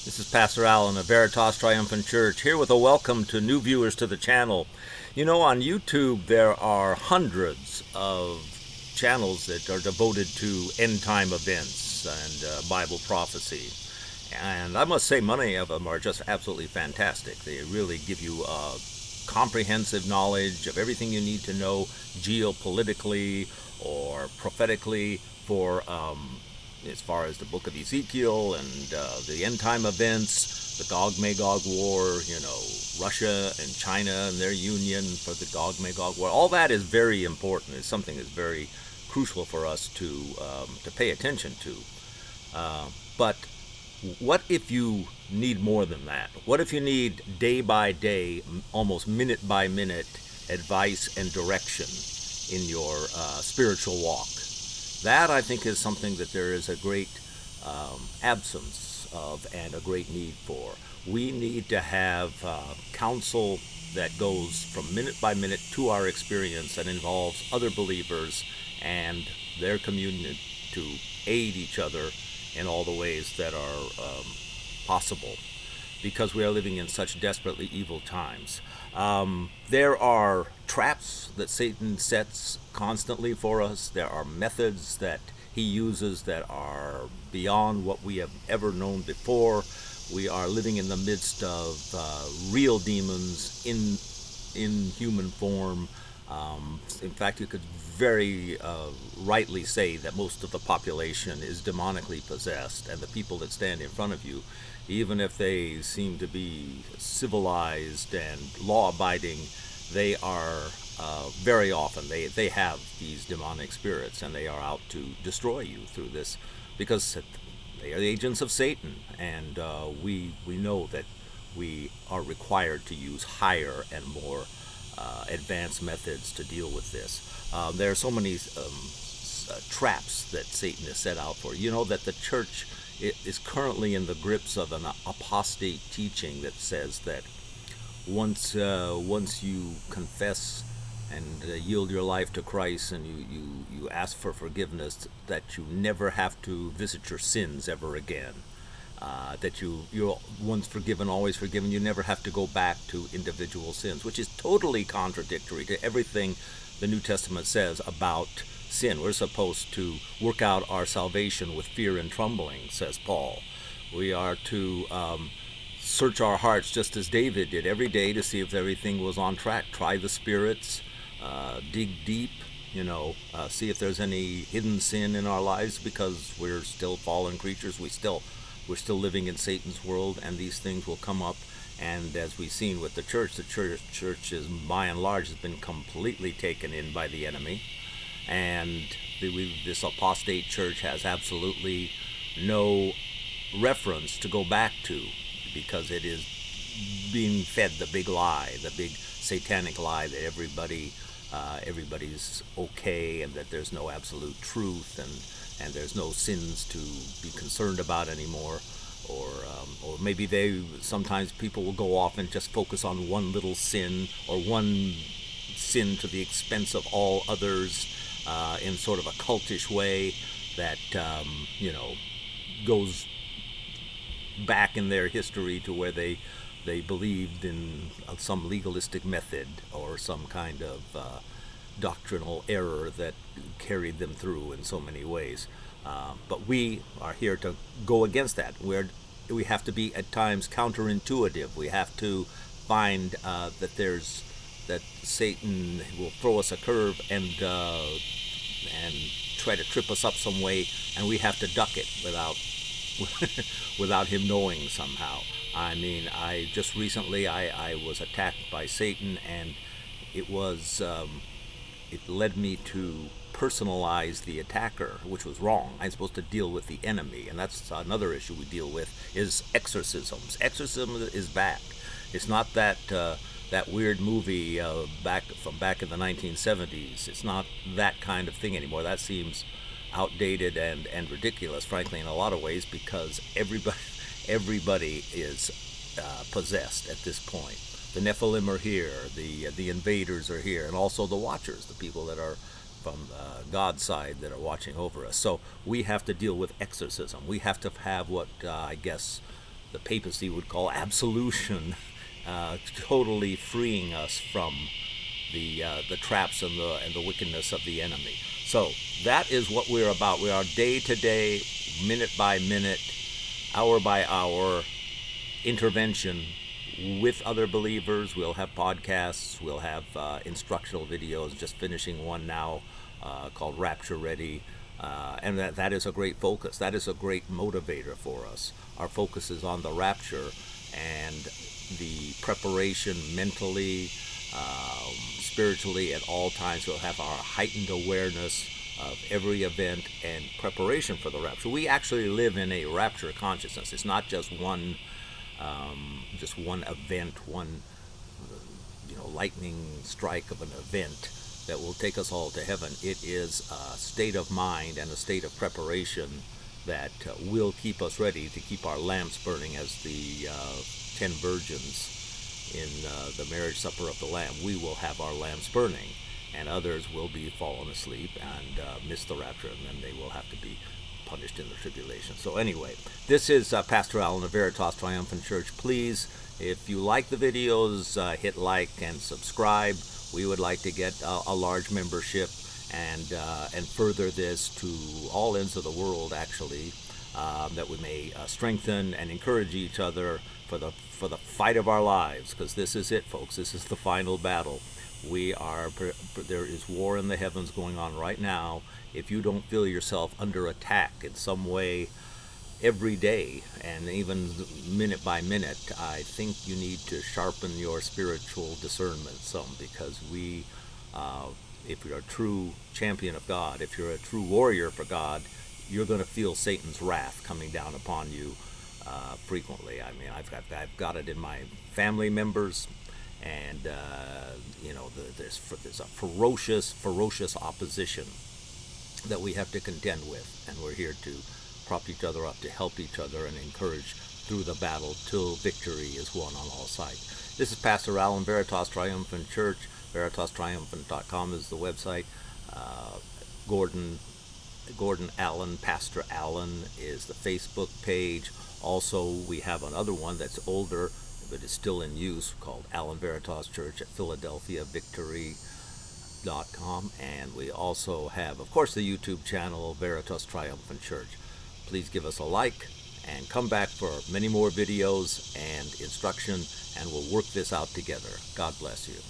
This is Pastor Allen of Veritas Triumphant Church, here with a welcome to new viewers to the channel. You know, on YouTube there are hundreds of channels that are devoted to end-time events and Bible prophecy. And I must say many of them are just absolutely fantastic. They really give you comprehensive knowledge of everything you need to know geopolitically or prophetically for as far as the book of Ezekiel and the end time events, the Gog-Magog war, Russia and China and their union for the Gog-Magog war. All that is very important. It's something that's very crucial for us to pay attention to. But what if you need more than that? What if you need day by day, almost minute by minute advice and direction in your spiritual walk? That, I think, is something that there is a great absence of and a great need for. We need to have counsel that goes from minute by minute to our experience and involves other believers and their communion to aid each other in all the ways that are possible, because we are living in such desperately evil times. There are traps that Satan sets constantly for us. There are methods that he uses that are beyond what we have ever known before. We are living in the midst of real demons in human form. In fact, you could very rightly say that most of the population is demonically possessed, and the people that stand in front of you, even if they seem to be civilized and law-abiding, they are very often, they have these demonic spirits, and they are out to destroy you through this, because they are the agents of Satan, and we know that we are required to use higher and more advanced methods to deal with this. There are so many traps that Satan has set out for. You know that the church is currently in the grips of an apostate teaching that says that once you confess and yield your life to Christ and you ask for forgiveness, that you never have to visit your sins ever again. That you're once forgiven, always forgiven. You never have to go back to individual sins, which is totally contradictory to everything the New Testament says about sin. We're supposed to work out our salvation with fear and trembling, says Paul. We are to search our hearts just as David did every day to see if everything was on track. Try the spirits, dig deep, see if there's any hidden sin in our lives, because we're still fallen creatures. We're still living in Satan's world, and these things will come up. And as we've seen with the church is, by and large, has been completely taken in by the enemy. And this apostate church has absolutely no reference to go back to, because it is being fed the big lie, the big satanic lie that everybody's okay, and that there's no absolute truth, and there's no sins to be concerned about anymore. Or maybe sometimes people will go off and just focus on one little sin, or one sin to the expense of all others, in sort of a cultish way that goes back in their history to where they believed in some legalistic method or some kind of doctrinal error that carried them through in so many ways. But we are here to go against that. We have to be at times counterintuitive. We have to find that Satan will throw us a curve and try to trip us up some way, and we have to duck it without him knowing somehow. I mean, I just recently I was attacked by Satan, and it led me to personalize the attacker, which was wrong. I'm supposed to deal with the enemy, and that's another issue we deal with, is exorcisms. Exorcism is back. It's not that weird movie back in the 1970s. It's not that kind of thing anymore. That seems outdated and ridiculous, frankly, in a lot of ways, because everybody is possessed at this point. The Nephilim are here, the invaders are here, and also the watchers, the people that are from God's side that are watching over us. So we have to deal with exorcism. We have to have what I guess the papacy would call absolution, totally freeing us from the traps and the wickedness of the enemy. So that is what we're about. We are day to day, minute by minute, hour by hour intervention with other believers. We'll have podcasts. We'll have instructional videos. Just finishing one now called Rapture Ready. And that is a great focus. That is a great motivator for us. Our focus is on the rapture and the preparation mentally, spiritually at all times. We'll have our heightened awareness of every event and preparation for the rapture. We actually live in a rapture consciousness. It's not just one event, one lightning strike of an event that will take us all to heaven. It is a state of mind and a state of preparation that will keep us ready to keep our lamps burning as the 10 virgins in the marriage supper of the Lamb. We will have our lamps burning, and others will be fallen asleep and miss the rapture, and then they will have to be punished in the tribulation. So anyway, this is Pastor Allen of Veritas Triumphant Church. Please, if you like the videos, hit like and subscribe. We would like to get a large membership and further this to all ends of the world, actually, that we may strengthen and encourage each other for the fight of our lives, because this is it, folks. This is the final battle. There is war in the heavens going on right now. If you don't feel yourself under attack in some way every day and even minute by minute, I think you need to sharpen your spiritual discernment some, because if you're a true champion of God, if you're a true warrior for God, you're going to feel Satan's wrath coming down upon you frequently. I mean, I've got it in my family members, and there's a ferocious opposition that we have to contend with, and we're here to prop each other up, to help each other and encourage through the battle till victory is won on all sides. This is Pastor Allen, Veritas Triumphant Church. VeritasTriumphant.com is the website. Gordon Allen, Pastor Allen is the Facebook page. Also, we have another one that's older, but is still in use, called Allen Veritas Church at Philadelphia Victory.com. And we also have, of course, the YouTube channel, Veritas Triumphant Church. Please give us a like and come back for many more videos and instruction, and we'll work this out together. God bless you.